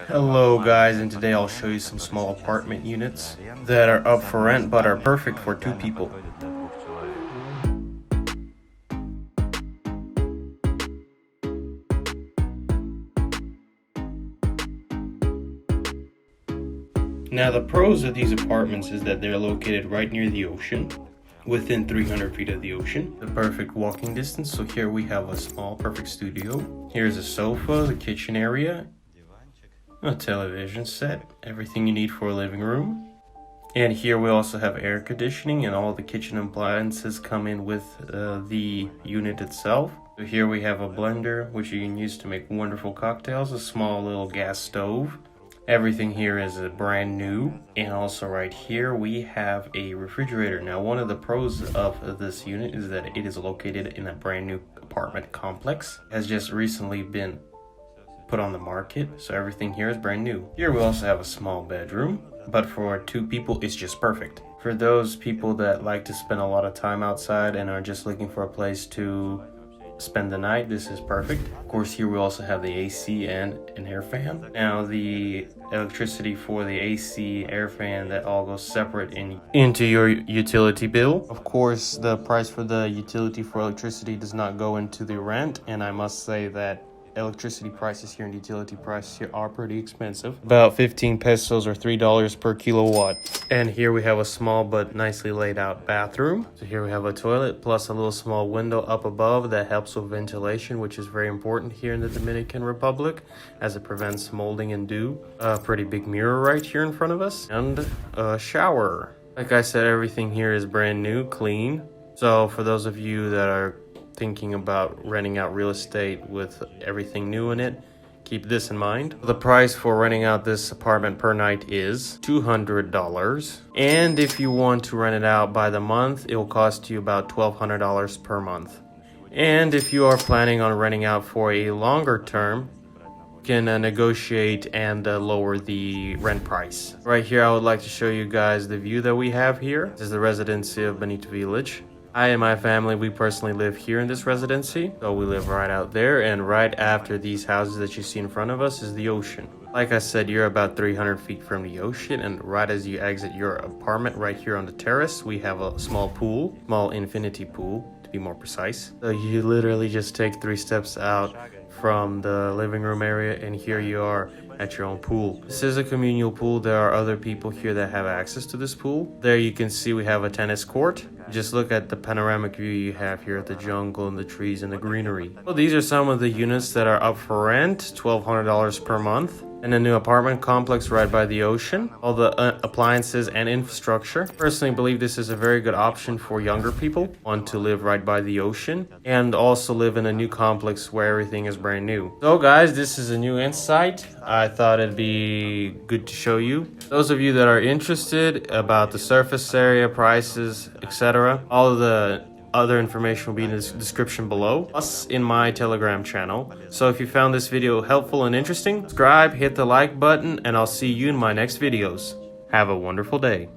Hello guys, and today I'll show you some small apartment units that are up for rent but are perfect for two people. Now the pros of these apartments is that they're located right near the ocean, within 300 feet of the ocean. The perfect walking distance, so here we have a small perfect studio. Here's a sofa, the kitchen area, a television set, everything you need for a living room. And here we also have air conditioning, and all the kitchen appliances come in with the unit itself. So here we have a blender, which you can use to make wonderful cocktails, a small little gas stove. Everything here is brand new. And also right here we have a refrigerator. Now one of the pros of this unit is that it is located in a brand new apartment complex. It has just recently been put on the market, so everything here is brand new. Here we also have a small bedroom, but for two people it's just perfect. For those people that like to spend a lot of time outside and are just looking for a place to spend the night, this is perfect. Of course, here we also have the AC and an air fan. Now the electricity for the AC, air fan, that all goes separate into your utility bill. Of course, the price for the utility for electricity does not go into the rent, and I must say that electricity prices here and utility prices here are pretty expensive. About 15 pesos or $3 per kilowatt. And here we have a small but nicely laid out bathroom. So here we have a toilet plus a little small window up above that helps with ventilation, which is very important here in the Dominican Republic as it prevents molding and dew. A pretty big mirror right here in front of us, and a shower. Like I said, everything here is brand new, clean. So for those of you that are thinking about renting out real estate with everything new in it, keep this in mind. The price for renting out this apartment per night is $200. And if you want to rent it out by the month, it will cost you about $1,200 per month. And if you are planning on renting out for a longer term, you can negotiate and lower the rent price. Right here, I would like to show you guys the view that we have here. This is the residency of Bonita Village. I and my family, we personally live here in this residency. So we live right out there, and right after these houses that you see in front of us is the ocean. Like I said, you're about 300 feet from the ocean, and right as you exit your apartment right here on the terrace, we have a small pool, small infinity pool to be more precise. So you literally just take 3 steps out from the living room area, and here you are at your own pool. This is a communal pool. There are other people here that have access to this pool. There you can see we have a tennis court. Just look at the panoramic view you have here at the jungle and the trees and the greenery. Well, these are some of the units that are up for rent, $1,200 per month. In a new apartment complex right by the ocean. All the appliances and infrastructure. Personally believe this is a very good option for younger people want to live right by the ocean and also live in a new complex where everything is brand new. So guys, this is a new insight. I thought it'd be good to show you. Those of you that are interested about the surface area, prices, etc., all of the other information will be in the description below, plus in my Telegram channel. So if you found this video helpful and interesting, subscribe, hit the like button, and I'll see you in my next videos. Have a wonderful day.